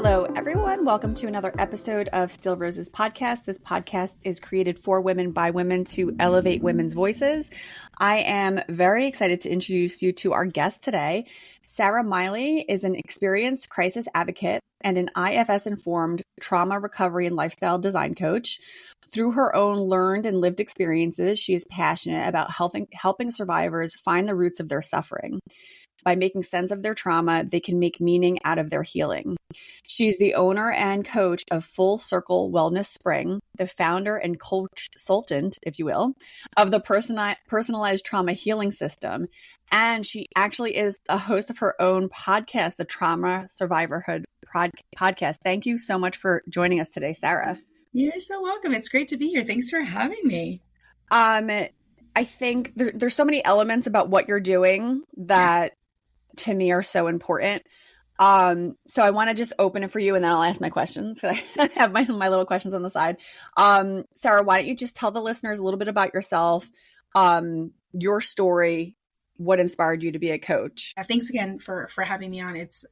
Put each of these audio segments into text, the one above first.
Hello, everyone. Welcome to another episode of Still Roses podcast. This podcast is created for women by women to elevate women's voices. I am very excited to introduce you to our guest today. Sarah Miley is an experienced crisis advocate and an IFS-informed trauma recovery and lifestyle design coach. Through her own learned and lived experiences, she is passionate about helping survivors find the roots of their suffering. By making sense of their trauma, they can make meaning out of their healing. She's the owner and coach of Full Circle Wellness Spring, the founder and consultant, if you will, of the personalized trauma healing system. And she actually is a host of her own podcast, the Trauma Survivorhood podcast. Thank you so much for joining us today, Sarah. You're so welcome. It's great to be here. Thanks for having me. I think there's so many elements about what you're doing that to me are so important. So I want to just open it for you and then I'll ask my questions. I have my little questions on the side. Sarah, why don't you just tell the listeners a little bit about yourself, your story, what inspired you to be a coach? Thanks again for having me on. It's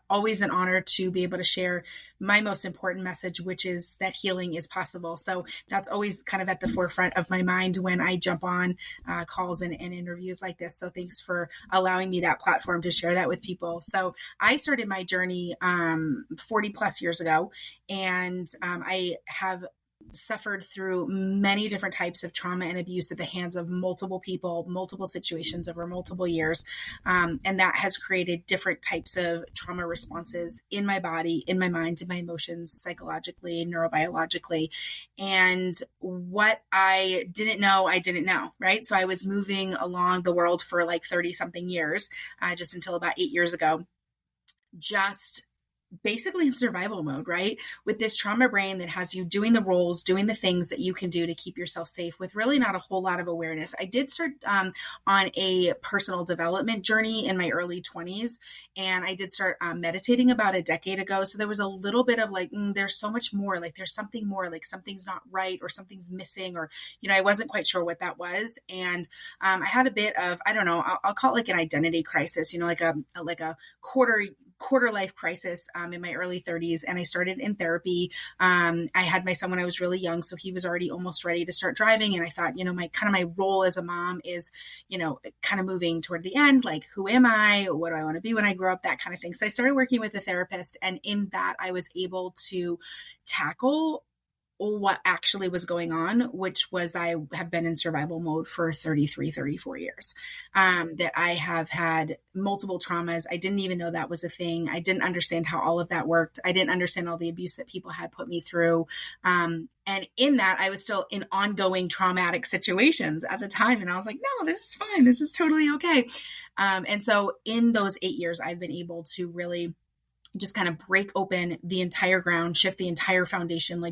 always an honor to be able to share my most important message, which is that healing is possible. So that's always kind of at the forefront of my mind when I jump on calls and interviews like this. So thanks for allowing me that platform to share that with people. So I started my journey 40 plus years ago, and I have suffered through many different types of trauma and abuse at the hands of multiple people, multiple situations over multiple years. And that has created different types of trauma responses in my body, in my mind, in my emotions, psychologically, neurobiologically. And what I didn't know, right? So I was moving along the world for like 30 something years, just until about 8 years ago, just basically in survival mode, right? With this trauma brain that has you doing the roles, doing the things that you can do to keep yourself safe with really not a whole lot of awareness. I did start on a personal development journey in my early 20s, and I did start meditating about a decade ago. So there was a little bit of like, there's so much more, like there's something more, like something's not right or something's missing, or, I wasn't quite sure what that was. And I had a bit of, I don't know, I'll call it like an identity crisis, like a quarter life crisis in my early 30s. And I started in therapy. I had my son when I was really young, so he was already almost ready to start driving. And I thought, my role as a mom is, kind of moving toward the end, like, who am I? What do I want to be when I grow up? That kind of thing. So I started working with a therapist, and in that I was able to tackle what actually was going on, which was I have been in survival mode for 33, 34 years, that I have had multiple traumas. I didn't even know that was a thing. I didn't understand how all of that worked. I didn't understand all the abuse that people had put me through. And in that, I was still in ongoing traumatic situations at the time. And I was like, no, this is fine. This is totally okay. And so in those 8 years, I've been able to really just kind of break open the entire ground, shift the entire foundation,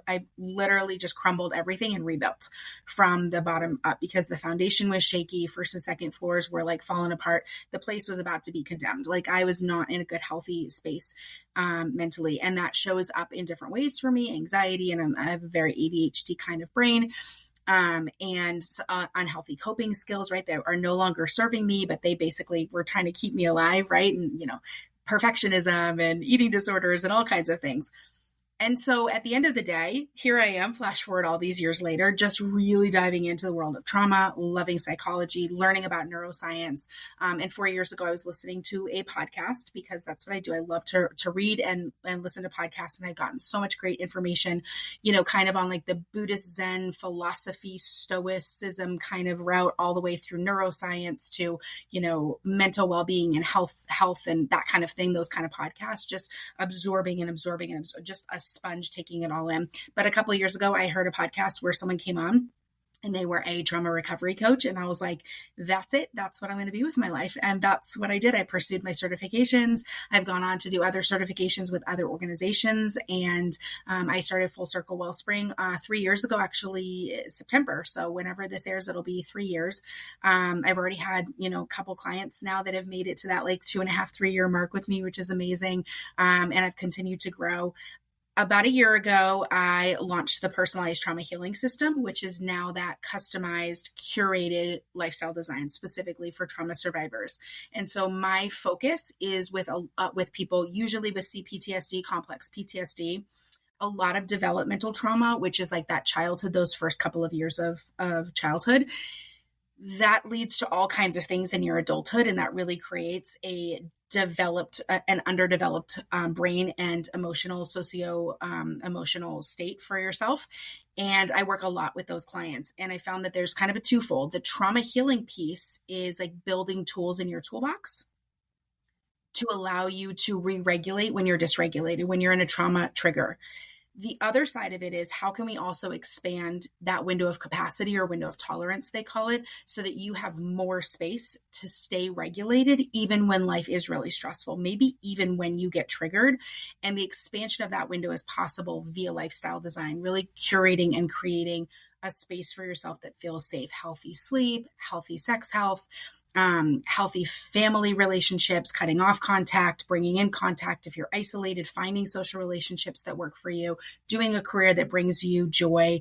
I literally just crumbled everything and rebuilt from the bottom up because the foundation was shaky. First and second floors were like falling apart. The place was about to be condemned. Like I was not in a good, healthy space mentally. And that shows up in different ways for me, anxiety, and I have a very ADHD kind of brain. And unhealthy coping skills, right? That are no longer serving me, but they basically were trying to keep me alive, right? And, perfectionism and eating disorders and all kinds of things. And so at the end of the day, here I am, flash forward all these years later, just really diving into the world of trauma, loving psychology, learning about neuroscience. And 4 years ago, I was listening to a podcast because that's what I do. I love to read and listen to podcasts. And I've gotten so much great information, kind of on like the Buddhist Zen philosophy, stoicism kind of route, all the way through neuroscience to, mental well-being and health and that kind of thing, those kind of podcasts, just absorbing and just a sponge taking it all in. But a couple of years ago, I heard a podcast where someone came on and they were a trauma recovery coach. And I was like, that's it. That's what I'm going to be with my life. And that's what I did. I pursued my certifications. I've gone on to do other certifications with other organizations. And I started Full Circle Wellspring 3 years ago, actually September. So whenever this airs, it'll be 3 years. I've already had, a couple clients now that have made it to that like 2.5, 3 year mark with me, which is amazing. And I've continued to grow. About a year ago, I launched the personalized trauma healing system, which is now that customized, curated lifestyle design specifically for trauma survivors. And so my focus is with people usually with CPTSD, complex PTSD, a lot of developmental trauma, which is like that childhood, those first couple of years of childhood. That leads to all kinds of things in your adulthood, and that really creates an underdeveloped brain and emotional state for yourself. And I work a lot with those clients, and I found that there's kind of a twofold. The trauma healing piece is like building tools in your toolbox to allow you to re-regulate when you're dysregulated, when you're in a trauma trigger. The other side of it is how can we also expand that window of capacity or window of tolerance, they call it, so that you have more space to stay regulated even when life is really stressful, maybe even when you get triggered. And the expansion of that window is possible via lifestyle design, really curating and creating a space for yourself that feels safe, healthy sleep, healthy sex health, healthy family relationships, cutting off contact, bringing in contact if you're isolated, finding social relationships that work for you, doing a career that brings you joy,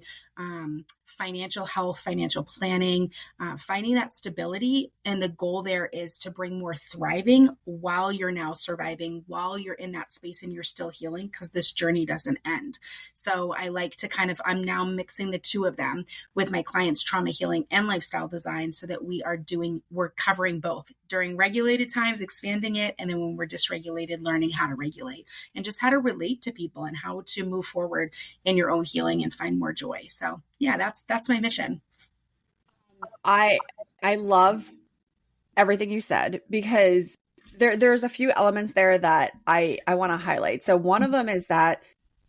financial health, financial planning, finding that stability. And the goal there is to bring more thriving while you're now surviving, while you're in that space and you're still healing, because this journey doesn't end. So I like to I'm now mixing the two of them with my clients' trauma healing and lifestyle design so that we're covering both during regulated times, expanding it. And then when we're dysregulated, learning how to regulate and just how to relate to people and how to move forward in your own healing and find more joy. So yeah, that's my mission. I love everything you said because there's a few elements there that I want to highlight. So one of them is that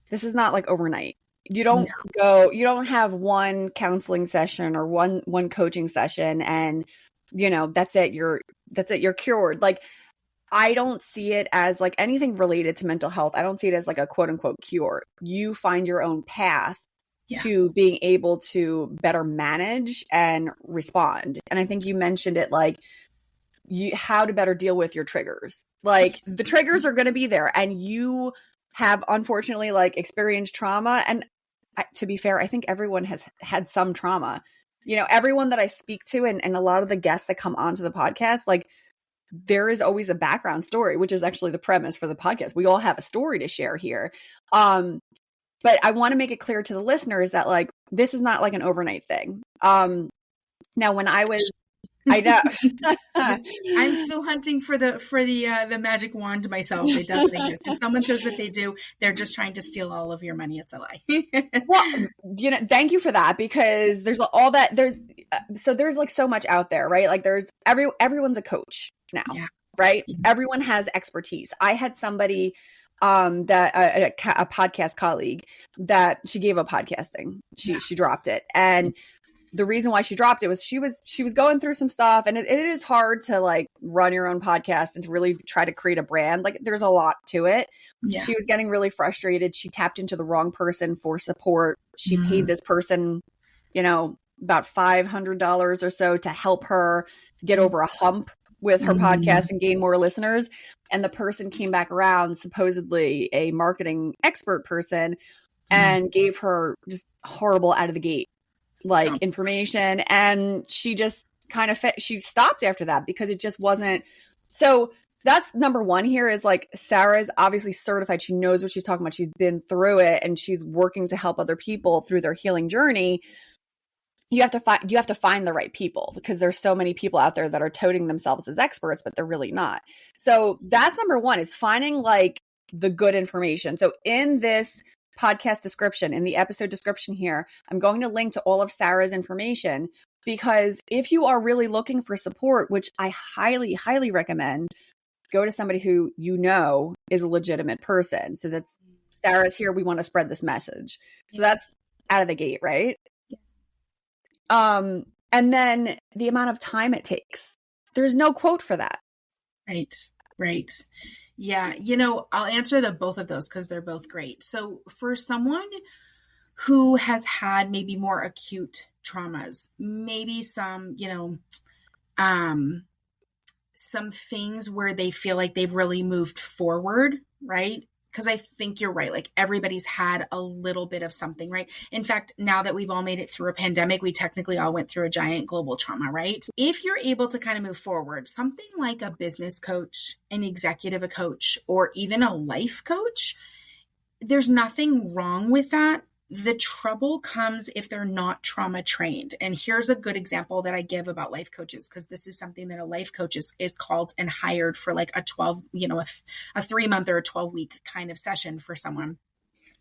this is not like overnight. You don't have one counseling session or one coaching session and that's it, you're cured. Like I don't see it as like anything related to mental health. I don't see it as like a quote unquote cure. You find your own path to being able to better manage and respond. And I think you mentioned it like how to better deal with your triggers. Like the triggers are going to be there and you have unfortunately like experienced trauma. And to be fair, I think everyone has had some trauma. Everyone that I speak to and a lot of the guests that come onto the podcast, like there is always a background story, which is actually the premise for the podcast. We all have a story to share here. But I want to make it clear to the listeners that like, this is not like an overnight thing. Now when I know I'm still hunting for the magic wand myself. It doesn't exist. If someone says that they do, they're just trying to steal all of your money. It's a lie. Well, thank you for that because there's all that so there's like so much out there, right? Like there's everyone's a coach now, right? Everyone has expertise. I had somebody that a podcast colleague that she gave up podcasting. She dropped it. And the reason why she dropped it was she was going through some stuff and it is hard to like run your own podcast and to really try to create a brand. Like there's a lot to it. Yeah. She was getting really frustrated. She tapped into the wrong person for support. She paid this person, about $500 or so to help her get over a hump with her podcast and gain more listeners. And the person came back around, supposedly a marketing expert person, and gave her just horrible out of the gate, like information. And she just kind of, she stopped after that because it just wasn't. So that's number one here is like, Sarah's obviously certified. She knows what she's talking about. She's been through it and she's working to help other people through their healing journey. You have to find the right people because there's so many people out there that are touting themselves as experts, but they're really not. So that's number one is finding like the good information. So in this podcast description, in the episode description here, I'm going to link to all of Sarah's information because if you are really looking for support, which I highly, highly recommend, go to somebody who is a legitimate person. So that's Sarah's here. We want to spread this message. So that's out of the gate, right? And then the amount of time it takes. There's no quote for that. Right. Yeah. I'll answer both of those because they're both great. So for someone who has had maybe more acute traumas, maybe some, some things where they feel like they've really moved forward, right? because I think you're right. Like everybody's had a little bit of something, right? In fact, now that we've all made it through a pandemic, we technically all went through a giant global trauma, right? If you're able to kind of move forward, something like a business coach, an executive coach, or even a life coach, there's nothing wrong with that. The trouble comes if they're not trauma trained. And here's a good example that I give about life coaches, because this is something that a life coach is called and hired for like a 12, a 3-month or a 12-week kind of session for someone.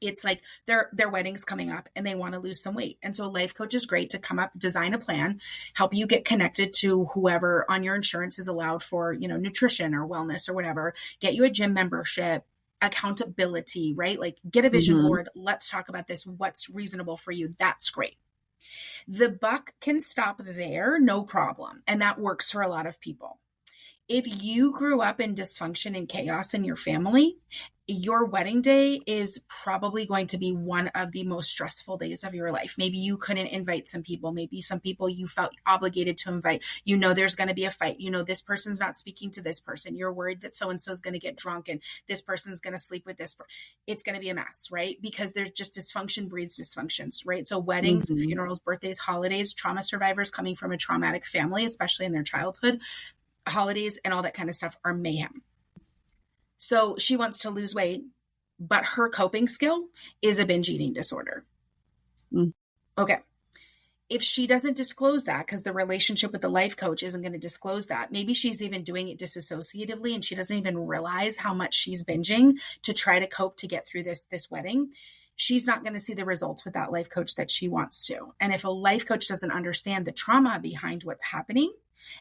It's like their wedding's coming up and they want to lose some weight. And so a life coach is great to come up, design a plan, help you get connected to whoever on your insurance is allowed for, nutrition or wellness or whatever, get you a gym membership, accountability, right? Like get a vision board. Let's talk about this. What's reasonable for you? That's great. The buck can stop there, no problem. And that works for a lot of people. If you grew up in dysfunction and chaos in your family, your wedding day is probably going to be one of the most stressful days of your life. Maybe you couldn't invite some people. Maybe some people you felt obligated to invite. There's going to be a fight. This person's not speaking to this person. You're worried that so-and-so is going to get drunk and this person's going to sleep with this person. It's going to be a mess, right? Because there's just dysfunction breeds dysfunctions, right? So weddings, funerals, birthdays, holidays, trauma survivors coming from a traumatic family, especially in their childhood, holidays and all that kind of stuff are mayhem. So she wants to lose weight, but her coping skill is a binge eating disorder. Okay. If she doesn't disclose that, because the relationship with the life coach isn't going to disclose that, maybe she's even doing it disassociatively and she doesn't even realize how much she's binging to try to cope to get through this wedding. She's not going to see the results with that life coach that she wants to. And if a life coach doesn't understand the trauma behind what's happening,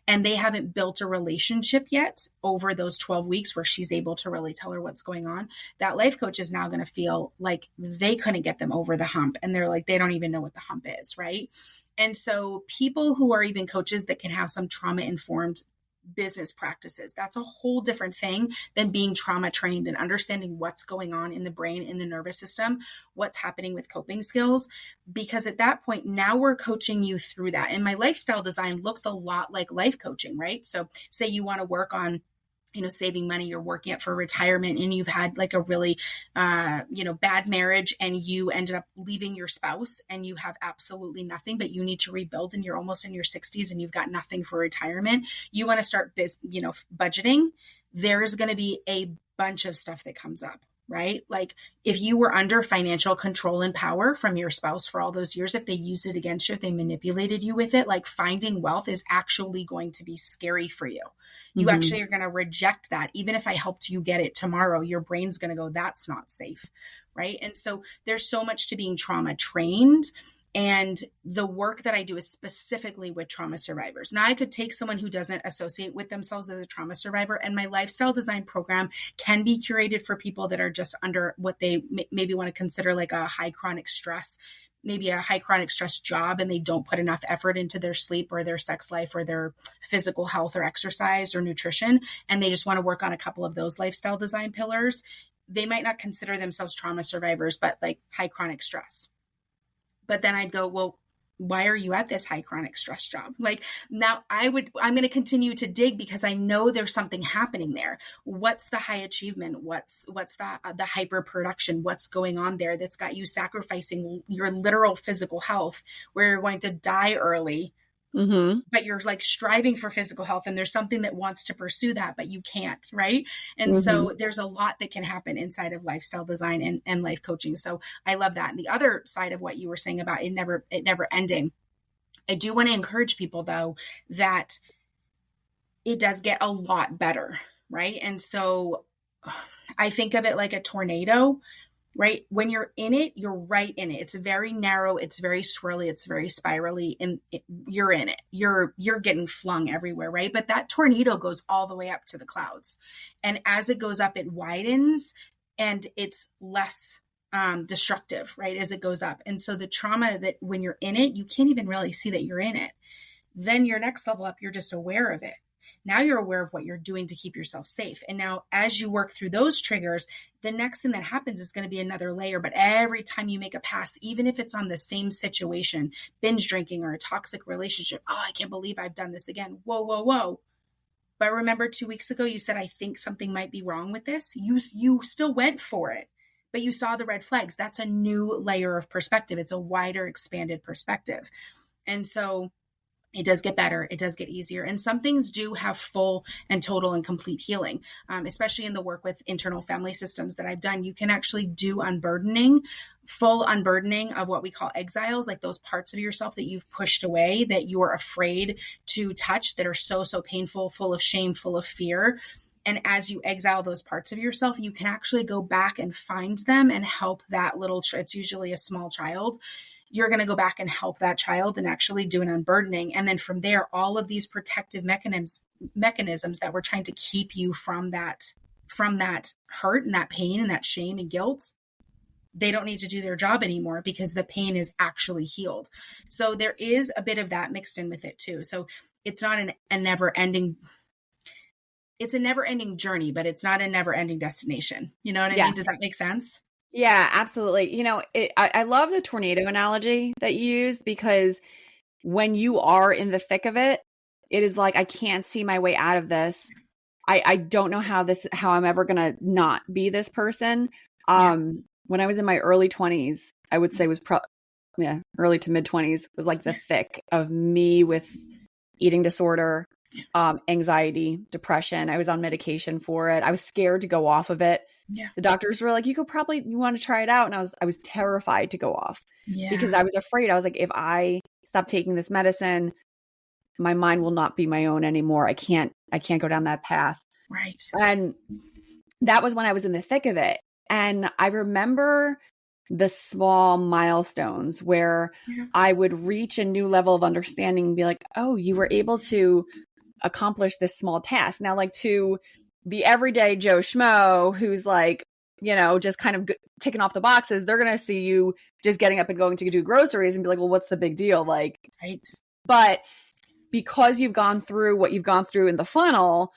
and they haven't built a relationship yet over those 12 weeks where she's able to really tell her what's going on, that life coach is now going to feel like they couldn't get them over the hump. And they're like, they don't even know what the hump is, right? And so people who are even coaches that can have some trauma-informed business practices, that's a whole different thing than being trauma trained and understanding what's going on in the brain, in the nervous system, what's happening with coping skills. Because at that point, now we're coaching you through that. And my lifestyle design looks a lot like life coaching, right? So say you want to work on saving money, you're working up for retirement and you've had like a really, bad marriage and you ended up leaving your spouse and you have absolutely nothing, but you need to rebuild and you're almost in your 60s and you've got nothing for retirement. You want to start budgeting. There's going to be a bunch of stuff that comes up, right? Like if you were under financial control and power from your spouse for all those years, if they used it against you, if they manipulated you with it, like finding wealth is actually going to be scary for you. You actually are going to reject that. Even if I helped you get it tomorrow, your brain's going to go, that's not safe, right? And so there's so much to being trauma trained. And the work that I do is specifically with trauma survivors. Now I could take someone who doesn't associate with themselves as a trauma survivor, and my lifestyle design program can be curated for people that are just under what they maybe want to consider like a high chronic stress, maybe a high chronic stress job, and they don't put enough effort into their sleep or their sex life or their physical health or exercise or nutrition. And they just want to work on a couple of those lifestyle design pillars. They might not consider themselves trauma survivors, but like high chronic stress. But then I'd go, well, why are you at this high chronic stress job? Like now I'm going to continue to dig because I know there's something happening there. What's the high achievement? What's the hyper production? What's going on there that's got you sacrificing your literal physical health where you're going to die early, but you're like striving for physical health and there's something that wants to pursue that, but you can't, right? And so there's a lot that can happen inside of lifestyle design and life coaching. So I love that. And the other side of what you were saying about it never ending, I do want to encourage people though, that it does get a lot better, right? And so I think of it like a tornado, right? When you're in it, you're right in it. It's very narrow. It's very swirly. It's very spirally, and you're in it. You're getting flung everywhere, right? But that tornado goes all the way up to the clouds. And as it goes up, it widens and it's less destructive, right? As it goes up. And so the trauma that when you're in it, you can't even really see that you're in it. Then your next level up, you're just aware of it. Now you're aware of what you're doing to keep yourself safe. And now as you work through those triggers, the next thing that happens is going to be another layer. But every time you make a pass, even if it's on the same situation, binge drinking or a toxic relationship, oh, I can't believe I've done this again. Whoa, whoa, whoa. But remember 2 weeks ago, you said, I think something might be wrong with this. You still went for it, but you saw the red flags. That's a new layer of perspective. It's a wider, expanded perspective. And so it does get better. It does get easier. And some things do have full and total and complete healing, especially in the work with internal family systems that I've done. You can actually do unburdening, full unburdening of what we call exiles, like those parts of yourself that you've pushed away, that you're afraid to touch, that are so, so painful, full of shame, full of fear. And as you exile those parts of yourself, you can actually go back and find them and help that little, it's usually a small child. You're going to go back and help that child and actually do an unburdening. And then from there, all of these protective mechanisms that were trying to keep you from that hurt and that pain and that shame and guilt, they don't need to do their job anymore because the pain is actually healed. So there is a bit of that mixed in with it too. So it's not a never ending, it's a never ending journey, but it's not a never ending destination. You know what I mean? Does that make sense? Yeah, absolutely. You know, I love the tornado analogy that you use, because when you are in the thick of it, it is like, I can't see my way out of this. I don't know how I'm ever going to not be this person. When I was in my early 20s, I would say was early to mid 20s was like the thick of me with eating disorder, anxiety, depression. I was on medication for it. I was scared to go off of it. Yeah. The doctors were like, you want to try it out. And I was terrified to go off because I was afraid. I was like, if I stop taking this medicine, my mind will not be my own anymore. I can't go down that path. Right. And that was when I was in the thick of it. And I remember the small milestones where I would reach a new level of understanding and be like, oh, you were able to accomplish this small task. Now, like, to the everyday Joe Schmo who's like, you know, just kind of ticking off the boxes, they're going to see you just getting up and going to do groceries and be like, well, what's the big deal? Like, right. But because you've gone through what you've gone through in the funnel,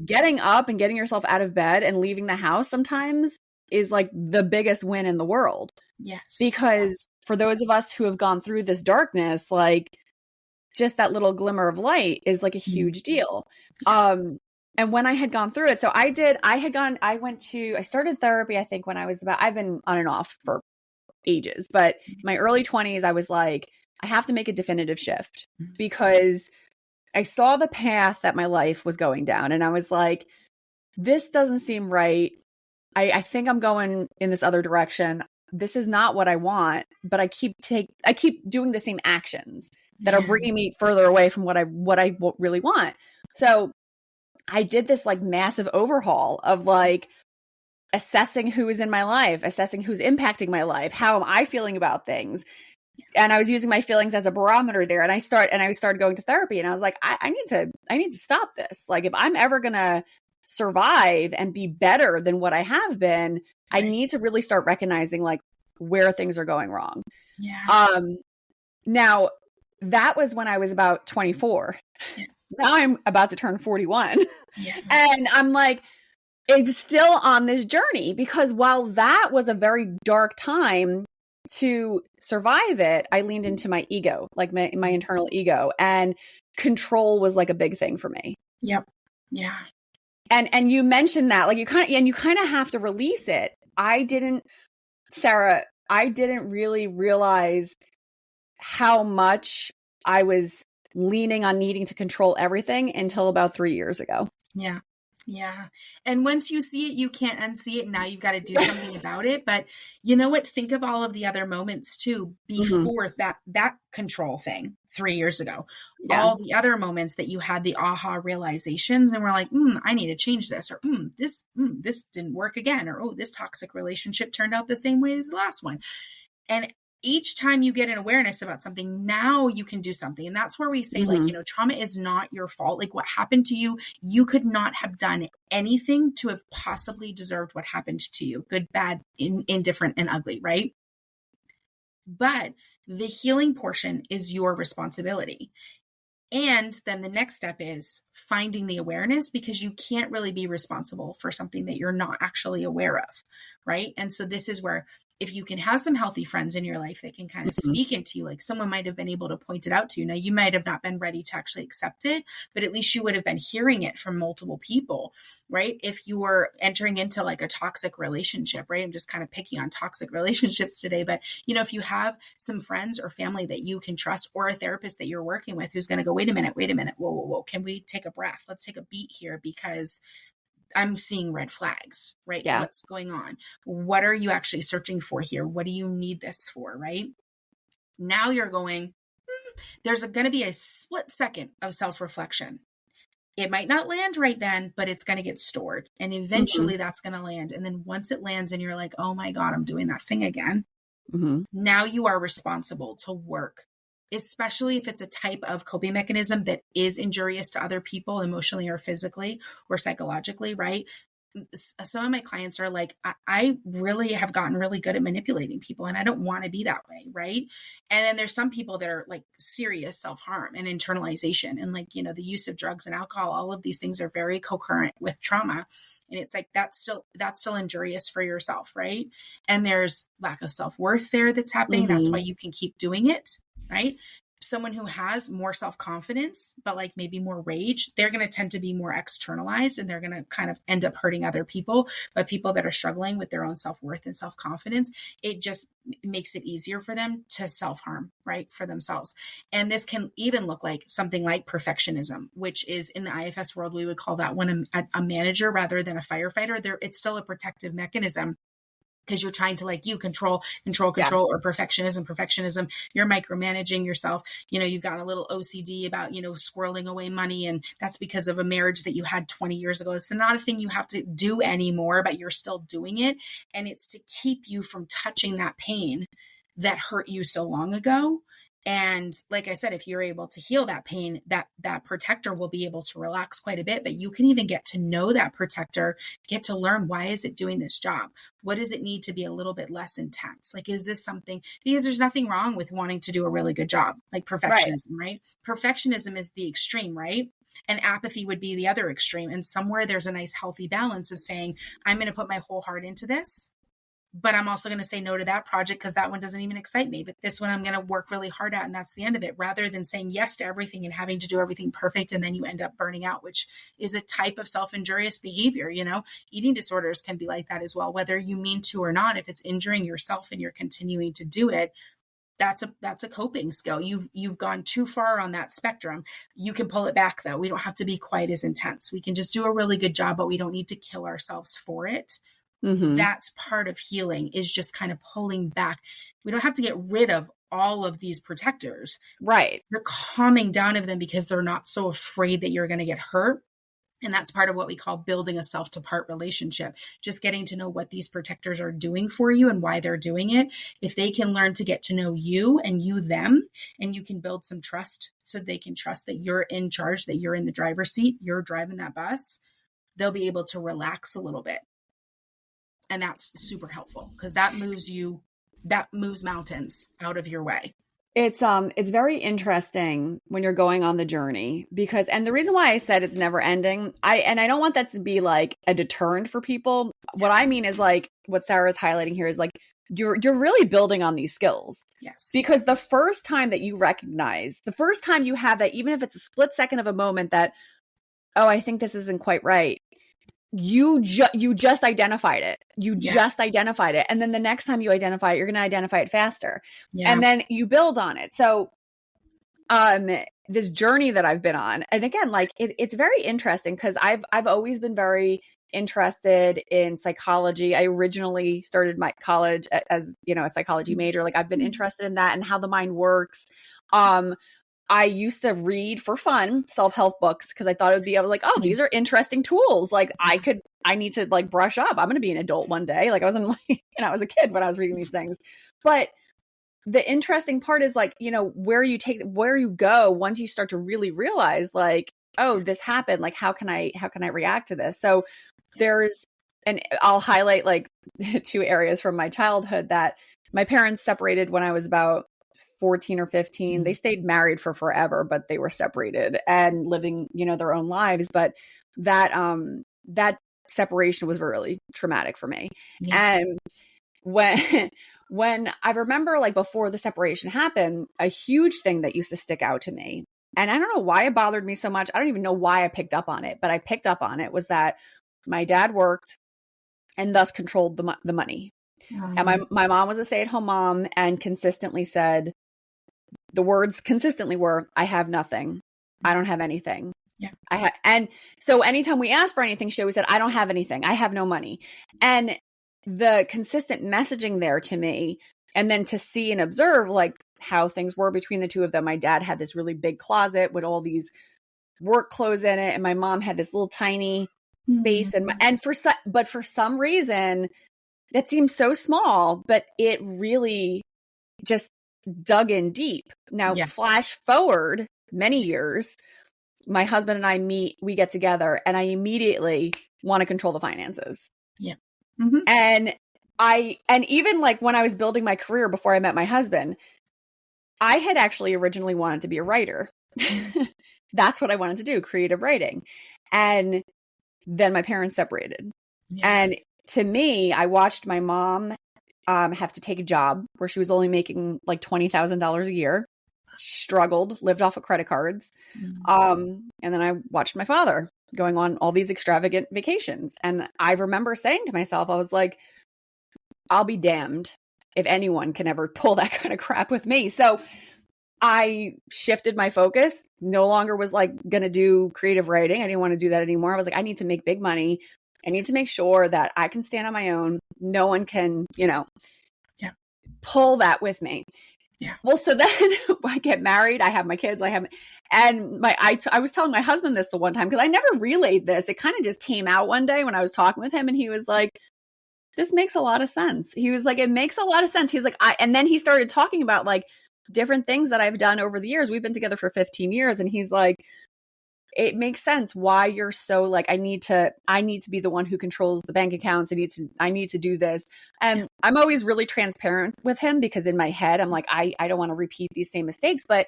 getting up and getting yourself out of bed and leaving the house sometimes is like the biggest win in the world. Yes. Because for those of us who have gone through this darkness, like, just that little glimmer of light is like a huge deal. And when I had gone through it, so I started therapy, I think when I've been on and off for ages, but in my early 20s, I was like, I have to make a definitive shift because I saw the path that my life was going down. And I was like, this doesn't seem right. I think I'm going in this other direction. This is not what I want, but I keep doing the same actions that are bringing me further away from what I really want. So I did this like massive overhaul of like assessing who is in my life, assessing who's impacting my life. How am I feeling about things? And I was using my feelings as a barometer there. And I started going to therapy, and I was like, I need to stop this. Like, if I'm ever going to survive and be better than what I have been, I need to really start recognizing like where things are going wrong. Yeah. Now that was when I was about 24. Yeah. Now I'm about to turn 41. Yeah. And I'm like, it's still on this journey, because while that was a very dark time to survive it, I leaned into my ego, like my internal ego, and control was like a big thing for me. Yep. Yeah. And you mentioned that, like, you kind of have to release it. Sarah, I didn't really realize how much I was leaning on needing to control everything until about 3 years ago. Yeah. Yeah. And once you see it, you can't unsee it. Now you've got to do something about it. But you know what? Think of all of the other moments too, before that control thing 3 years ago, all the other moments that you had the aha realizations and were like, I need to change this, or this didn't work again, or, oh, this toxic relationship turned out the same way as the last one. And each time you get an awareness about something, now you can do something. And that's where we say, like, you know, trauma is not your fault. Like, what happened to you, you could not have done anything to have possibly deserved what happened to you. Good, bad, indifferent, and ugly, right? But the healing portion is your responsibility. And then the next step is finding the awareness, because you can't really be responsible for something that you're not actually aware of, right? And so this is where if you can have some healthy friends in your life that can kind of speak into you, like someone might have been able to point it out to you. Now, you might have not been ready to actually accept it, but at least you would have been hearing it from multiple people, right? If you were entering into like a toxic relationship, right? I'm just kind of picking on toxic relationships today, but if you have some friends or family that you can trust, or a therapist that you're working with who's going to go, wait a minute, whoa, can we take a breath? Let's take a beat here, because I'm seeing red flags, right? Yeah. What's going on? What are you actually searching for here? What do you need this for, right? Now you're going, there's going to be a split second of self-reflection. It might not land right then, but it's going to get stored. And eventually that's going to land. And then once it lands and you're like, oh my God, I'm doing that thing again. Now you are responsible to work, especially if it's a type of coping mechanism that is injurious to other people emotionally or physically or psychologically, right? Some of my clients are like, I really have gotten really good at manipulating people, and I don't want to be that way, right? And then there's some people that are like serious self-harm and internalization, and like, the use of drugs and alcohol, all of these things are very co-current with trauma. And it's like, that's still injurious for yourself, right? And there's lack of self-worth there that's happening. That's why you can keep doing it, right? Someone who has more self-confidence, but like maybe more rage, they're going to tend to be more externalized, and they're going to kind of end up hurting other people. But people that are struggling with their own self-worth and self-confidence, it just makes it easier for them to self-harm, right, for themselves. And this can even look like something like perfectionism, which is in the IFS world, we would call that one a manager rather than a firefighter. It's still a protective mechanism, because you're trying to control, or perfectionism, you're micromanaging yourself. You've got a little OCD about, squirreling away money. And that's because of a marriage that you had 20 years ago. It's not a thing you have to do anymore, but you're still doing it. And it's to keep you from touching that pain that hurt you so long ago. And like I said, if you're able to heal that pain, that protector will be able to relax quite a bit, but you can even get to know that protector, get to learn, why is it doing this job? What does it need to be a little bit less intense? Like, is this something, because there's nothing wrong with wanting to do a really good job, like perfectionism, right? Perfectionism is the extreme, right? And apathy would be the other extreme. And somewhere there's a nice healthy balance of saying, I'm going to put my whole heart into this, but I'm also going to say no to that project because that one doesn't even excite me. But this one I'm going to work really hard at, and that's the end of it, rather than saying yes to everything and having to do everything perfect. And then you end up burning out, which is a type of self-injurious behavior. Eating disorders can be like that as well, whether you mean to or not. If it's injuring yourself and you're continuing to do it, that's a coping skill. You've gone too far on that spectrum. You can pull it back though. We don't have to be quite as intense. We can just do a really good job, but we don't need to kill ourselves for it. That's part of healing, is just kind of pulling back. We don't have to get rid of all of these protectors. Right. You're calming down of them because they're not so afraid that you're going to get hurt. And that's part of what we call building a self-to-part relationship. Just getting to know what these protectors are doing for you and why they're doing it. If they can learn to get to know you and you them, and you can build some trust so they can trust that you're in charge, that you're in the driver's seat, you're driving that bus, they'll be able to relax a little bit. And that's super helpful, because that moves mountains out of your way. It's very interesting when you're going on the journey, because, and the reason why I said it's never ending, I don't want that to be like a deterrent for people. What I mean is, like, what Sarah's highlighting here is like, you're really building on these skills. Yes. Because the first time that you recognize, the first time you have that, even if it's a split second of a moment that, oh, I think this isn't quite right, you just identified it. Just identified it. And then the next time you identify it, you're going to identify it faster. Yeah. And then you build on it. So, this journey that I've been on, and again, like it's very interesting, because I've always been very interested in psychology. I originally started my college as, a psychology major. Like, I've been interested in that and how the mind works. I used to read for fun self-help books, because I thought it would be able to, like, oh, these are interesting tools. Like, I need to like brush up. I'm going to be an adult one day. Like, I wasn't like, I was a kid when I was reading these things. But the interesting part is, like, where you go once you start to really realize, like, oh, this happened. Like, how can I react to this? So and I'll highlight like two areas from my childhood that my parents separated when I was about 14 or 15. They stayed married for forever, but they were separated and living, their own lives. But that separation was really traumatic for me. Yeah. And when when I remember like before the separation happened, a huge thing that used to stick out to me, and I don't know why it bothered me so much. I don't even know why I picked up on it, but I picked up on it, was that my dad worked and thus controlled the money. And my mom was a stay-at-home mom and consistently said, the words consistently were, I have nothing. I don't have anything. Yeah. And so anytime we asked for anything, she always said, I don't have anything. I have no money. And the consistent messaging there to me, and then to see and observe like how things were between the two of them. My dad had this really big closet with all these work clothes in it, and my mom had this little tiny space. But for some reason, that seems so small, but it really just dug in deep. Now, flash forward many years, my husband and I meet, we get together, and I immediately want to control the finances. Yeah. And even like when I was building my career before I met my husband, I had actually originally wanted to be a writer. That's what I wanted to do, creative writing. And then my parents separated. Yeah. And to me, I watched my mom have to take a job where she was only making like $20,000 a year, struggled, lived off of credit cards. And then I watched my father going on all these extravagant vacations. And I remember saying to myself, I was like, I'll be damned if anyone can ever pull that kind of crap with me. So I shifted my focus, no longer was like going to do creative writing. I didn't want to do that anymore. I was like, I need to make big money. I need to make sure that I can stand on my own. No one can, pull that with me. Yeah. Well, so then I get married. I have my kids. I was telling my husband this the one time, because I never relayed this. It kind of just came out one day when I was talking with him, and he was like, this makes a lot of sense. He was like, it makes a lot of sense. He's like, and then he started talking about like different things that I've done over the years. We've been together for 15 years. And he's like, it makes sense why you're so like, I need to be the one who controls the bank accounts. I need to do this. And I'm always really transparent with him, because in my head, I'm like, I don't want to repeat these same mistakes, but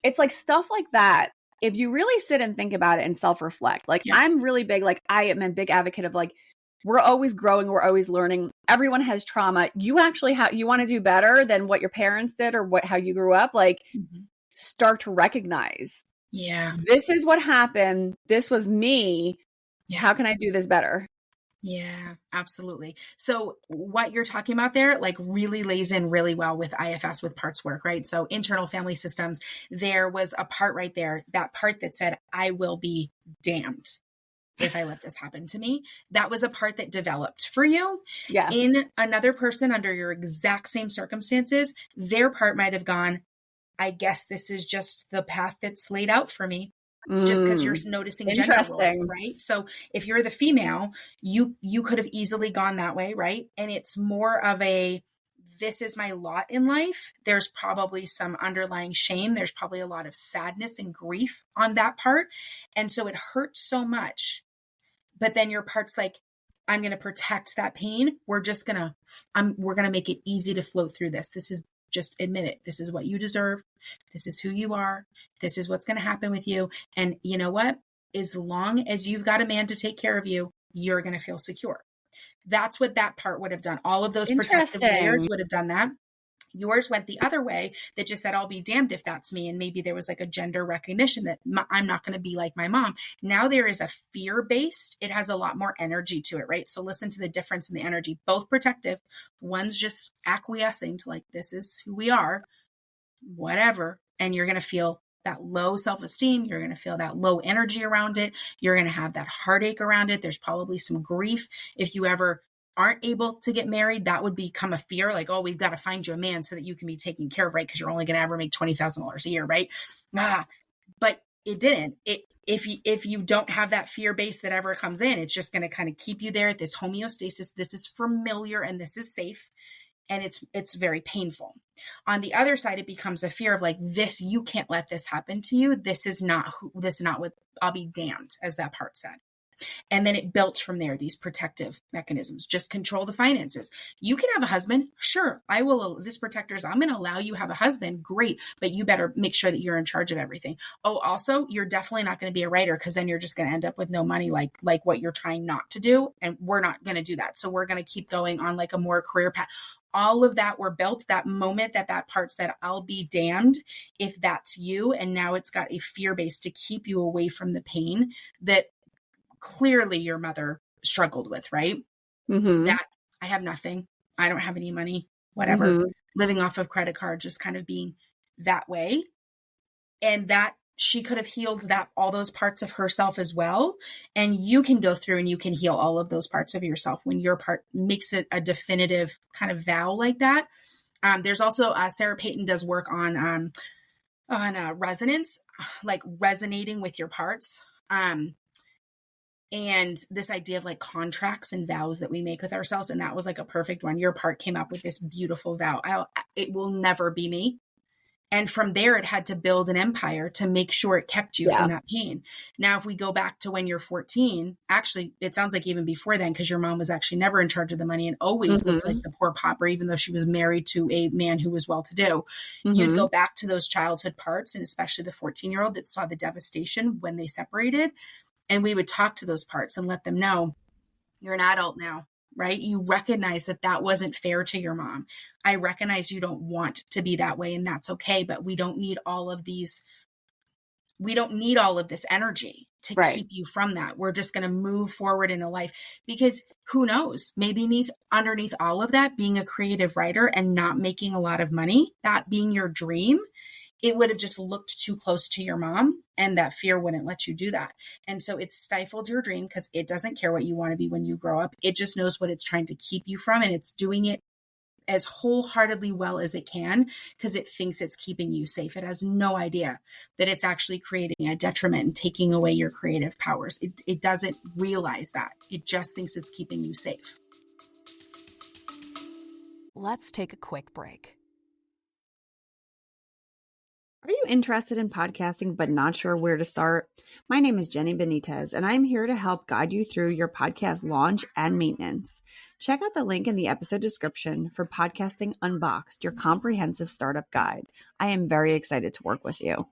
it's like stuff like that. If you really sit and think about it and self-reflect, like I'm really big, like I am a big advocate of like, we're always growing. We're always learning. Everyone has trauma. You actually you want to do better than what your parents did or how you grew up. Like start to recognize, this is what happened. This was me. How can I do this better? Yeah, absolutely. So what you're talking about there, like really lays in really well with IFS, with parts work, right? So internal family systems, there was a part right there, that part that said, I will be damned if I let this happen to me. That was a part that developed for you. Yeah. In another person under your exact same circumstances, their part might have gone, I guess this is just the path that's laid out for me. Just because you're noticing gender roles, right? So if you're the female, you could have easily gone that way, right? And it's more of a, this is my lot in life. There's probably some underlying shame. There's probably a lot of sadness and grief on that part. And so it hurts so much. But then your part's like, I'm going to protect that pain. We're going to make it easy to float through this. This is just admit it. This is what you deserve. This is who you are. This is what's going to happen with you. And you know what? As long as you've got a man to take care of you, you're going to feel secure. That's what that part would have done. All of those protective layers would have done that. Yours went the other way, that just said, I'll be damned if that's me. And maybe there was like a gender recognition that I'm not going to be like my mom. Now there is a fear-based, it has a lot more energy to it, right? So listen to the difference in the energy, both protective. One's just acquiescing to like, this is who we are, whatever. And you're going to feel that low self-esteem. You're going to feel that low energy around it. You're going to have that heartache around it. There's probably some grief. If you ever aren't able to get married, that would become a fear, like, oh, we've got to find you a man so that you can be taken care of, right? Because you're only going to ever make $20,000 a year, right? But it didn't. If you don't have that fear base that ever comes in, it's just going to kind of keep you there at this homeostasis. This is familiar and this is safe, and it's very painful. On the other side, it becomes a fear of like, this, you can't let this happen to you. This is not what, I'll be damned, as that part said. And then it built from there, these protective mechanisms. Just control the finances. You can have a husband. Sure, I will. This protectors, I'm going to allow you have a husband. Great. But you better make sure that you're in charge of everything. Oh, also, you're definitely not going to be a writer, because then you're just going to end up with no money, like what you're trying not to do. And we're not going to do that. So we're going to keep going on like a more career path. All of that were built that moment that part said, I'll be damned if that's you. And now it's got a fear base to keep you away from the pain that clearly your mother struggled with, right? Mm-hmm. That I have nothing. I don't have any money, whatever. Mm-hmm. Living off of credit card, just kind of being that way. And that she could have healed that, all those parts of herself as well. And you can go through and you can heal all of those parts of yourself when your part makes it a definitive kind of vow like that. There's also Sarah Payton does work on resonance, like resonating with your parts. And this idea of like contracts and vows that we make with ourselves. And that was like a perfect one. Your part came up with this beautiful vow. It will never be me. And from there, it had to build an empire to make sure it kept you from that pain. Now, if we go back to when you're 14, actually, it sounds like even before then, because your mom was actually never in charge of the money and always looked like the poor pauper, even though she was married to a man who was well-to-do. You'd go back to those childhood parts, and especially the 14-year-old that saw the devastation when they separated. And we would talk to those parts and let them know, you're an adult now, right? You recognize that wasn't fair to your mom. I recognize you don't want to be that way, and that's okay. But we don't need all of these. We don't need all of this energy to keep you from that. We're just going to move forward in a life, because who knows, maybe underneath all of that, being a creative writer and not making a lot of money, that being your dream, it would have just looked too close to your mom, and that fear wouldn't let you do that. And so it stifled your dream, because it doesn't care what you want to be when you grow up. It just knows what it's trying to keep you from, and it's doing it as wholeheartedly well as it can, because it thinks it's keeping you safe. It has no idea that it's actually creating a detriment and taking away your creative powers. It doesn't realize that. It just thinks it's keeping you safe. Let's take a quick break. Are you interested in podcasting but not sure where to start? My name is Jenny Benitez, and I'm here to help guide you through your podcast launch and maintenance. Check out the link in the episode description for Podcasting Unboxed, your comprehensive startup guide. I am very excited to work with you.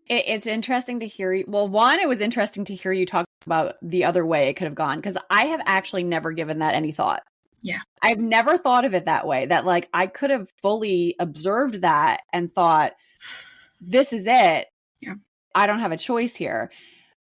It's interesting to hear you. Well, one, it was interesting to hear you talk about the other way it could have gone, because I have actually never given that any thought. Yeah. I've never thought of it that way, that like I could have fully observed that and thought, this is it. Yeah. I don't have a choice here.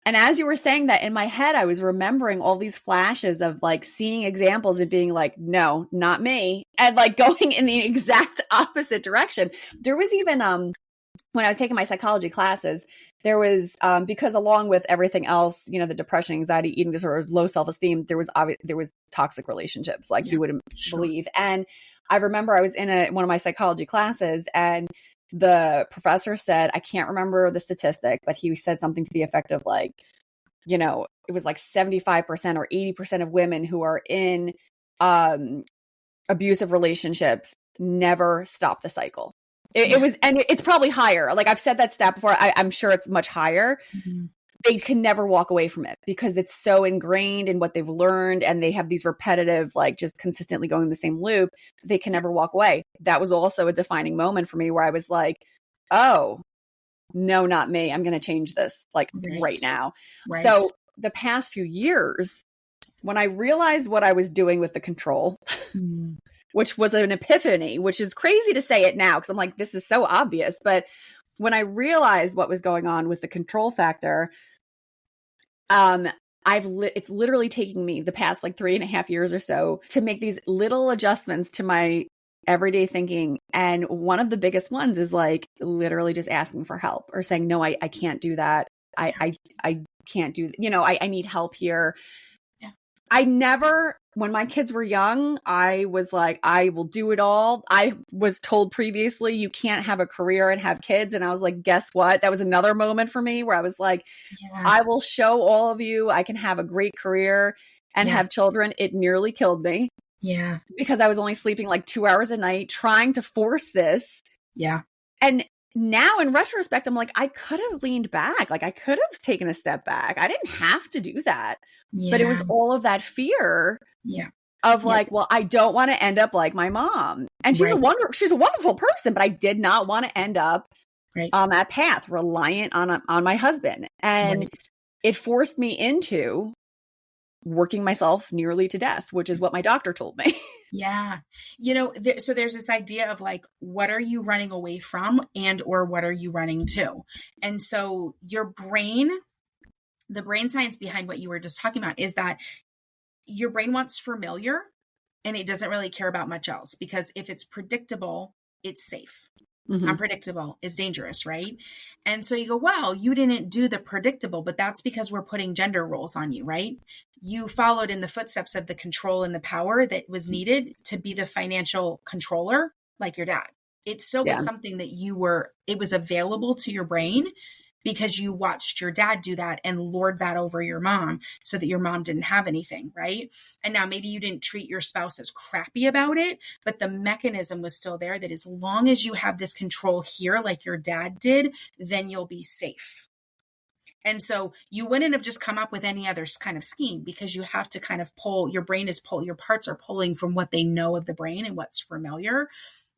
And as you were saying that, in my head, I was remembering all these flashes of like seeing examples and being like, no, not me. And like going in the exact opposite direction. There was even, when I was taking my psychology classes, there was, because along with everything else, you know, the depression, anxiety, eating disorders, low self-esteem, there was toxic relationships, like you wouldn't believe. And I remember I was in one of my psychology classes, and the professor said, I can't remember the statistic, but he said something to the effect of like, you know, it was like 75% or 80% of women who are in abusive relationships never stop the cycle. It was, and it's probably higher. Like I've said that stat before. I'm sure it's much higher. Mm-hmm. They can never walk away from it because it's so ingrained in what they've learned, and they have these repetitive, like just consistently going the same loop. They can never walk away. That was also a defining moment for me where I was like, oh, no, not me. I'm going to change this like right now. Right. So the past few years, when I realized what I was doing with the control, which was an epiphany, which is crazy to say it now because I'm like, this is so obvious. But when I realized what was going on with the control factor, it's literally taking me the past like 3.5 years or so to make these little adjustments to my everyday thinking. And one of the biggest ones is like literally just asking for help or saying, no, I can't do that. I can't do, I need help here. Yeah. I never, when my kids were young, I was like, I will do it all. I was told previously, you can't have a career and have kids. And I was like, guess what? That was another moment for me where I was like, I will show all of you I can have a great career and have children. It nearly killed me. Yeah. Because I was only sleeping like 2 hours a night trying to force this. Yeah. And now in retrospect, I'm like, I could have leaned back. Like I could have taken a step back. I didn't have to do that. Yeah. But it was all of that fear of like, well, I don't want to end up like my mom. And she's she's a wonderful person, but I did not want to end up on that path, reliant on my husband. And it forced me into working myself nearly to death, which is what my doctor told me. Yeah. So there's this idea of like, what are you running away from and or what are you running to? And so your brain, the brain science behind what you were just talking about is that your brain wants familiar and it doesn't really care about much else, because if it's predictable, it's safe. Unpredictable is dangerous, right? And so you go, well, you didn't do the predictable, but that's because we're putting gender roles on you, right? You followed in the footsteps of the control and the power that was needed to be the financial controller, like your dad. It still was something that it was available to your brain because you watched your dad do that and lord that over your mom so that your mom didn't have anything, right? And now maybe you didn't treat your spouse as crappy about it, but the mechanism was still there that as long as you have this control here, like your dad did, then you'll be safe. And so you wouldn't have just come up with any other kind of scheme, because you have to kind of your parts are pulling from what they know of the brain and what's familiar.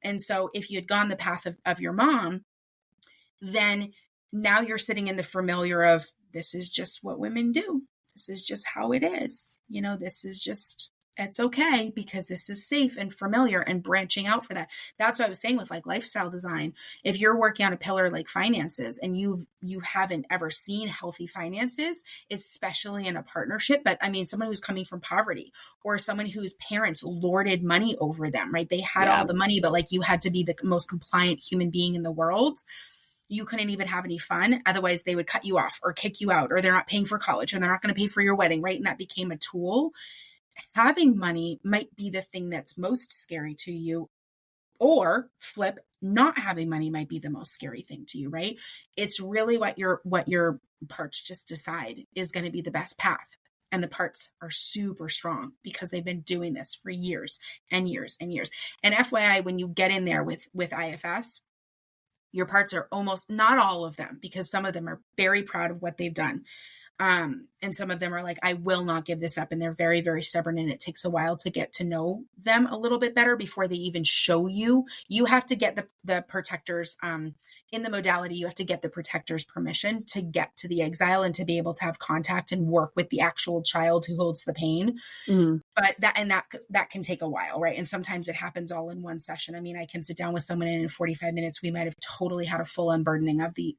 And so if you had gone the path of your mom, then now you're sitting in the familiar of, this is just what women do. This is just how it is. This is just, it's okay because this is safe and familiar, and branching out for that. That's what I was saying with like lifestyle design. If you're working on a pillar like finances and you haven't ever seen healthy finances, especially in a partnership, but I mean, someone who's coming from poverty or someone whose parents lorded money over them, right? They had all the money, but like you had to be the most compliant human being in the world. You couldn't even have any fun. Otherwise, they would cut you off or kick you out, or they're not paying for college and they're not going to pay for your wedding, right? And that became a tool. Having money might be the thing that's most scary to you, or flip, not having money might be the most scary thing to you, right? It's really what your parts just decide is going to be the best path. And the parts are super strong because they've been doing this for years and years and years. And FYI, when you get in there with IFS, your parts are almost, not all of them, because some of them are very proud of what they've done. And some of them are like, I will not give this up. And they're very, very stubborn. And it takes a while to get to know them a little bit better before they even show you. You have to get the protectors, in the modality, you have to get the protector's permission to get to the exile and to be able to have contact and work with the actual child who holds the pain. But that can take a while, right? And sometimes it happens all in one session. I mean, I can sit down with someone and in 45 minutes, we might have totally had a full unburdening of the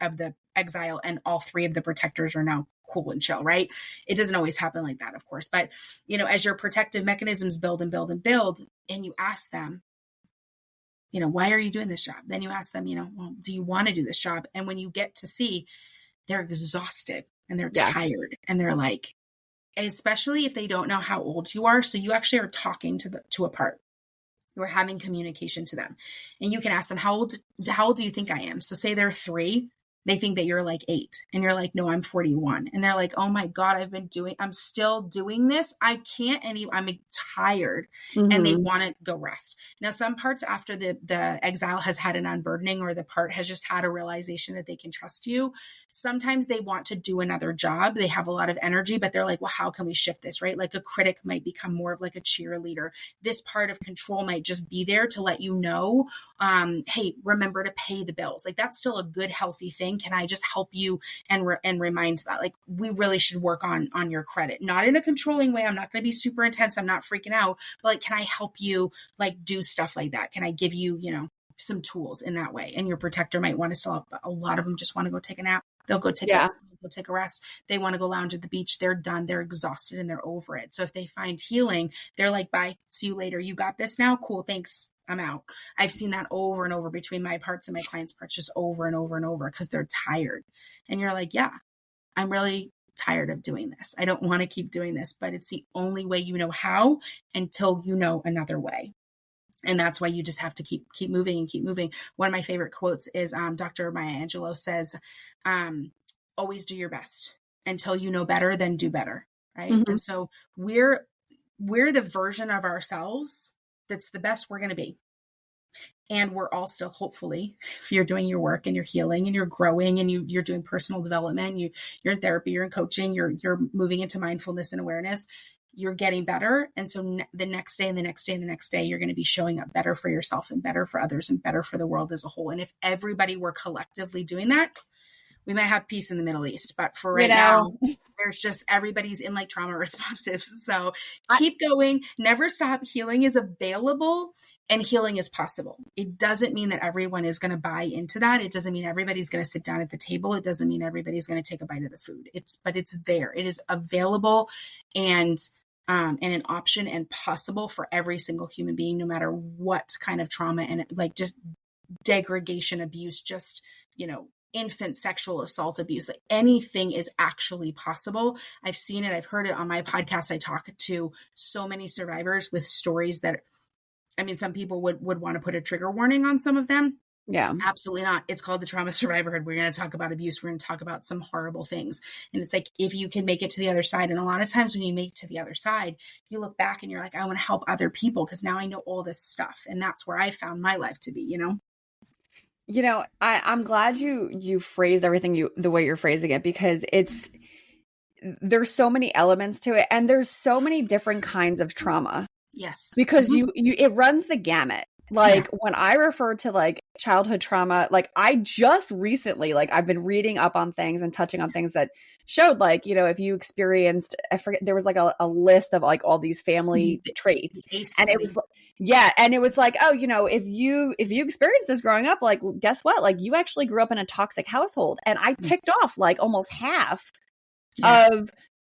exile, and all three of the protectors are now cool and chill, right? It doesn't always happen like that, of course. But, as your protective mechanisms build and build and build, and you ask them, why are you doing this job? Then you ask them, well, do you want to do this job? And when you get to see, they're exhausted and they're tired, and they're like, especially if they don't know how old you are. So you actually are talking to a part. You're having communication to them, and you can ask them, how old do you think I am? So say they're 3. They think that you're like 8, and you're like, no, I'm 41. And they're like, oh my God, I'm still doing this. I can't I'm tired. And they want to go rest. Now, some parts after the exile has had an unburdening, or the part has just had a realization that they can trust you, sometimes they want to do another job. They have a lot of energy, but they're like, well, how can we shift this, right? Like a critic might become more of like a cheerleader. This part of control might just be there to let you know, hey, remember to pay the bills. Like that's still a good, healthy thing. Can I just help you and remind that, like, we really should work on your credit, not in a controlling way. I'm not going to be super intense. I'm not freaking out, but like, can I help you like do stuff like that? Can I give you, some tools in that way? And your protector might want to still, a lot of them just want to go take a nap. They'll go take a rest. They want to go lounge at the beach. They're done. They're exhausted and they're over it. So if they find healing, they're like, bye, see you later. You got this now? Cool. Thanks. I'm out. I've seen that over and over between my parts and my clients' parts, just over and over and over, because they're tired. And you're like, yeah, I'm really tired of doing this. I don't want to keep doing this, but it's the only way you know how until you know another way. And that's why you just have to keep moving and keep moving. One of my favorite quotes is Dr. Maya Angelou says, always do your best until you know better, then do better. Right. And so we're the version of ourselves that's the best we're going to be. And we're all still, hopefully, if you're doing your work and you're healing and you're growing and you're doing personal development, you're in therapy, you're in coaching, you're moving into mindfulness and awareness, you're getting better. And so the next day and the next day and the next day, you're going to be showing up better for yourself and better for others and better for the world as a whole. And if everybody were collectively doing that, we might have peace in the Middle East. But for right now, there's just everybody's in like trauma responses. So keep going, never stop. Healing is available and healing is possible. It doesn't mean that everyone is going to buy into that. It doesn't mean everybody's going to sit down at the table. It doesn't mean everybody's going to take a bite of the food. But it's there. It is available and an option and possible for every single human being, no matter what kind of trauma and like just degradation, abuse, just, infant sexual assault abuse, like anything is actually possible. I've seen it. I've heard it on my podcast. I talk to so many survivors with stories that, some people would want to put a trigger warning on some of them. Yeah, absolutely not. It's called the Trauma Survivorhood. We're going to talk about abuse. We're going to talk about some horrible things. And it's like, if you can make it to the other side, and a lot of times when you make it to the other side, you look back and you're like, I want to help other people because now I know all this stuff. And that's where I found my life to be, I'm glad you phrased everything the way you're phrasing it, because there's so many elements to it and there's so many different kinds of trauma. Yes. Because it runs the gamut. Like when I refer to like childhood trauma, like I just recently, like I've been reading up on things and touching on things that showed like, if you experienced, I forget, there was like a list of like all these family traits. And it was, and it was like, oh, if you experienced this growing up, like, guess what? Like you actually grew up in a toxic household. And I ticked off like almost half of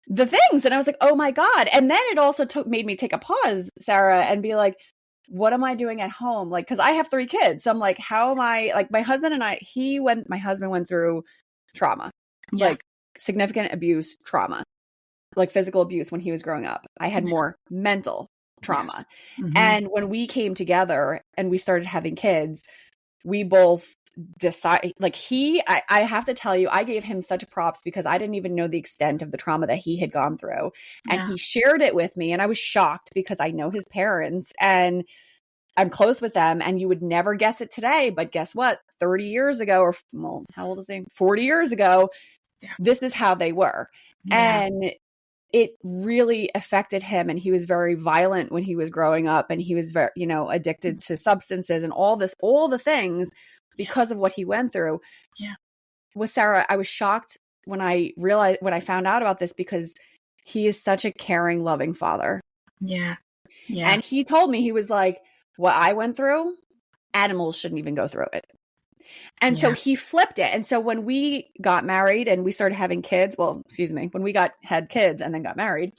the things. And I was like, oh my God. And then it also made me take a pause, Sarah, and be like, what am I doing at home? Like, cause I have 3 kids. So I'm like, how am I, like my husband went through trauma, like significant abuse trauma, like physical abuse when he was growing up. I had more mental trauma. Yes. Mm-hmm. And when we came together and we started having kids, we both decided, like I have to tell you, I gave him such props because I didn't even know the extent of the trauma that he had gone through. And he shared it with me and I was shocked because I know his parents and I'm close with them and you would never guess it today. But guess what? 30 years ago, how old is he? 40 years ago, this is how they were. Yeah. And it really affected him. And he was very violent when he was growing up and he was very, addicted to substances and all the things because of what he went through. Yeah. With Sarah, I was shocked when I found out about this because he is such a caring, loving father. Yeah. Yeah. And he told me, he was like, what I went through, animals shouldn't even go through it. And so he flipped it. And so when we got married and we started having kids, when we had kids and then got married,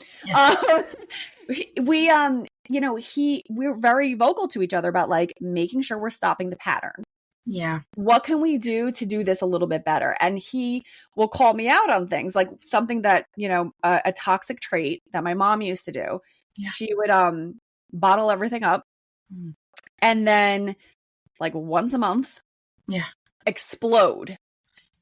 we were very vocal to each other about like making sure we're stopping the pattern. Yeah. What can we do to do this a little bit better? And he will call me out on things like something that, a toxic trait that my mom used to do. Yeah. She would bottle everything up and then like once a month explode.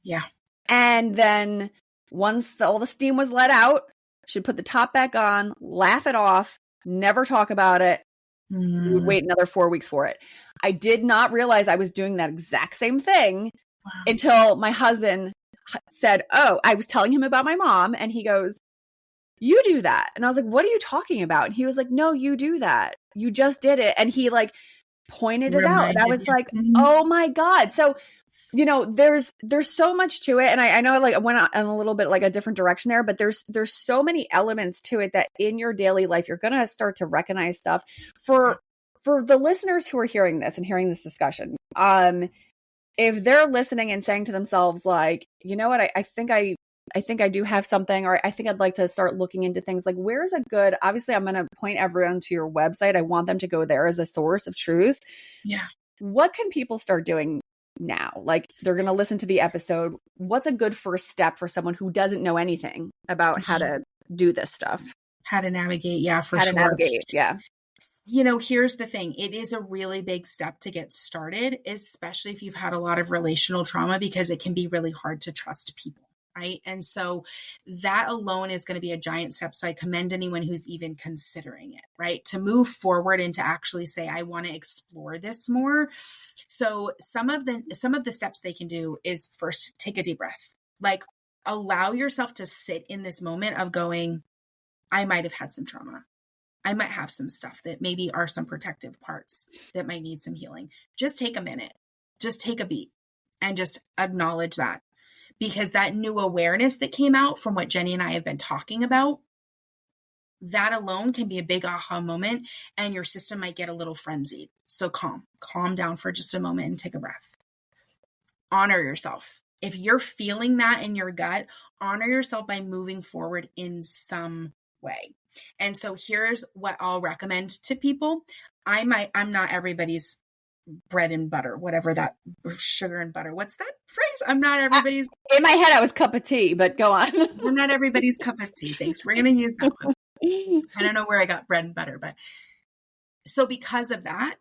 Yeah. And then once all the steam was let out, she'd put the top back on, laugh it off, never talk about it. We would wait another 4 weeks for it. I did not realize I was doing that exact same thing until my husband said, oh, I was telling him about my mom. And he goes, you do that. And I was like, what are you talking about? And he was like, no, you do that. You just did it. And he like pointed it out. And I was like, oh my God. So, there's so much to it. And I know like I went on a little bit like a different direction there, but there's so many elements to it that in your daily life, you're going to start to recognize stuff. For the listeners who are hearing this and hearing this discussion, if they're listening and saying to themselves, like, you know what, I think I do have something, or I think I'd like to start looking into things, like where's a good, obviously I'm going to point everyone to your website. I want them to go there as a source of truth. Yeah. What can people start doing now? Like they're going to listen to the episode. What's a good first step for someone who doesn't know anything about how to do this stuff? How to navigate. Yeah, for sure. How to navigate. Yeah. Here's the thing. It is a really big step to get started, especially if you've had a lot of relational trauma, because it can be really hard to trust people. right? And so that alone is going to be a giant step. So I commend anyone who's even considering it, right? To move forward and to actually say, I want to explore this more. So some of the steps they can do is first take a deep breath, like allow yourself to sit in this moment of going, I might have had some trauma. I might have some stuff that maybe are some protective parts that might need some healing. Just take a minute, just take a beat and just acknowledge that, because that new awareness that came out from what Jenny and I have been talking about, that alone can be a big aha moment, and your system might get a little frenzied. So calm down for just a moment and take a breath. Honor yourself. If you're feeling that in your gut, honor yourself by moving forward in some way. And so here's what I'll recommend to people. I'm not everybody's bread and butter, whatever that sugar and butter. What's that phrase? I'm not everybody's. In my head, I was cup of tea, but go on. We're not everybody's cup of tea. Thanks. We're going to use that one. I don't know where I got bread and butter, but so because of that,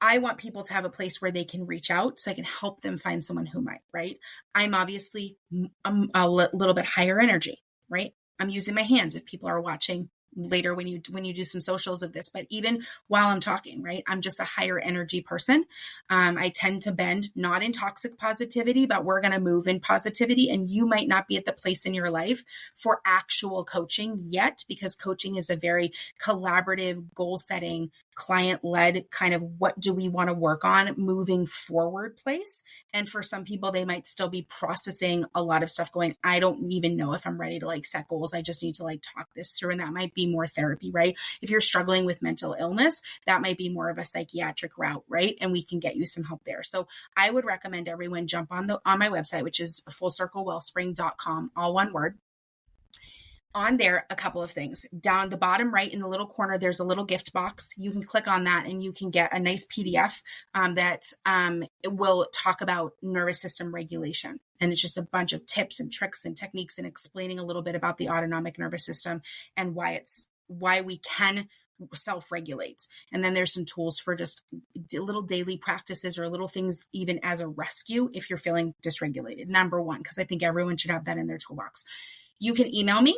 I want people to have a place where they can reach out so I can help them find someone who might, right? I'm obviously a little bit higher energy, right? I'm using my hands if people are watching later when you do some socials of this, but even while I'm talking, right? I'm just a higher energy person. I tend to bend, not in toxic positivity, but we're going to move in positivity. And you might not be at the place in your life for actual coaching yet, because coaching is a very collaborative, goal setting, client-led kind of what do we want to work on moving forward place. And for some people, they might still be processing a lot of stuff going, I don't even know if I'm ready to like set goals. I just need to like talk this through. And that might be more therapy, right? If you're struggling with mental illness, that might be more of a psychiatric route, right? And we can get you some help there. So I would recommend everyone jump on my website, which is fullcirclewellspring.com, all one word. On there, a couple of things. Down the bottom right in the little corner, there's a little gift box. You can click on that and you can get a nice PDF that will talk about nervous system regulation. And it's just a bunch of tips and tricks and techniques and explaining a little bit about the autonomic nervous system and why we can self-regulate. And then there's some tools for just little daily practices or little things, even as a rescue if you're feeling dysregulated. Number one, because I think everyone should have that in their toolbox. You can email me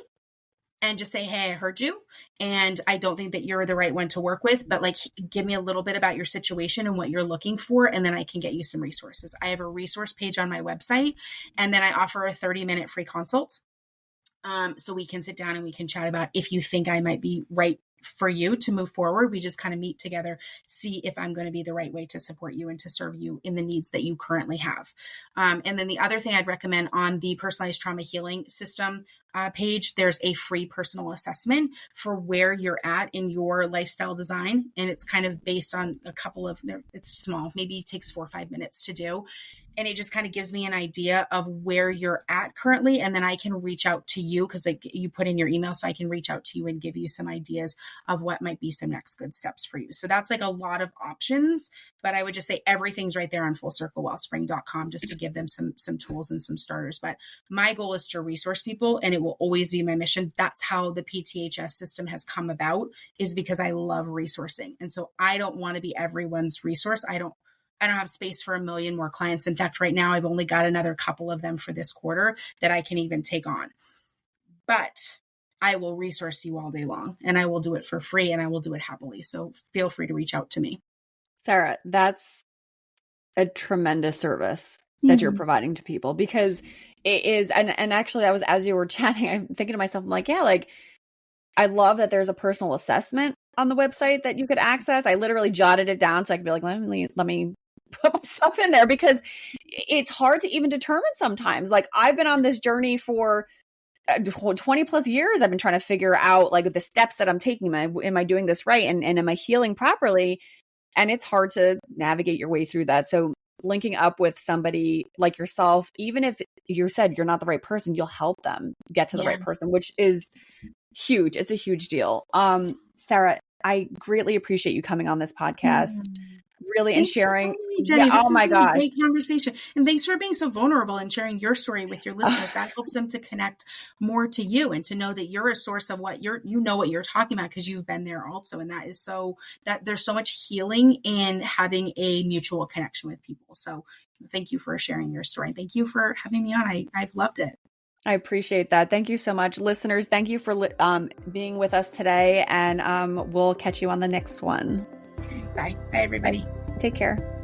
and just say, hey, I heard you. And I don't think that you're the right one to work with, but like, give me a little bit about your situation and what you're looking for. And then I can get you some resources. I have a resource page on my website. And then I offer a 30-minute free consult. So we can sit down and we can chat about if you think I might be right for you to move forward. We just kind of meet together, see if I'm going to be the right way to support you and to serve you in the needs that you currently have. And then the other thing I'd recommend on the personalized trauma healing system page, there's a free personal assessment for where you're at in your lifestyle design. And it's kind of based on it's small, maybe it takes 4 or 5 minutes to do. And it just kind of gives me an idea of where you're at currently. And then I can reach out to you because like you put in your email. So I can reach out to you and give you some ideas of what might be some next good steps for you. So that's like a lot of options, but I would just say everything's right there on fullcirclewellspring.com just to give them some tools and some starters. But my goal is to resource people, and it will always be my mission. That's how the PTHS system has come about, is because I love resourcing. And so I don't want to be everyone's resource. I don't have space for 1 million more clients. In fact, right now, I've only got another couple of them for this quarter that I can even take on. But I will resource you all day long, and I will do it for free, and I will do it happily. So feel free to reach out to me. Sarah, that's a tremendous service that you're providing to people, because it is, and actually as you were chatting, I'm thinking to myself, I'm like, yeah, like I love that there's a personal assessment on the website that you could access. I literally jotted it down so I could be like, let me put my stuff in there, because it's hard to even determine sometimes. Like I've been on this journey for 20 plus years. I've been trying to figure out like the steps that I'm taking. Am I doing this right? And am I healing properly? And it's hard to navigate your way through that. So linking up with somebody like yourself, even if you said you're not the right person, you'll help them get to the right person, which is huge. It's a huge deal. Sarah, I greatly appreciate you coming on this podcast. really Thanks and sharing. for calling me, Jenny. Yeah, This oh my is really gosh. great conversation. And thanks for being so vulnerable and sharing your story with your listeners. That helps them to connect more to you and to know that you're a source of what you know what you're talking about because you've been there also. And that is so that there's so much healing in having a mutual connection with people. So thank you for sharing your story. Thank you for having me on. I've loved it. I appreciate that. Thank you so much. Listeners, thank you for being with us today, and we'll catch you on the next one. Bye. Bye, everybody. Take care.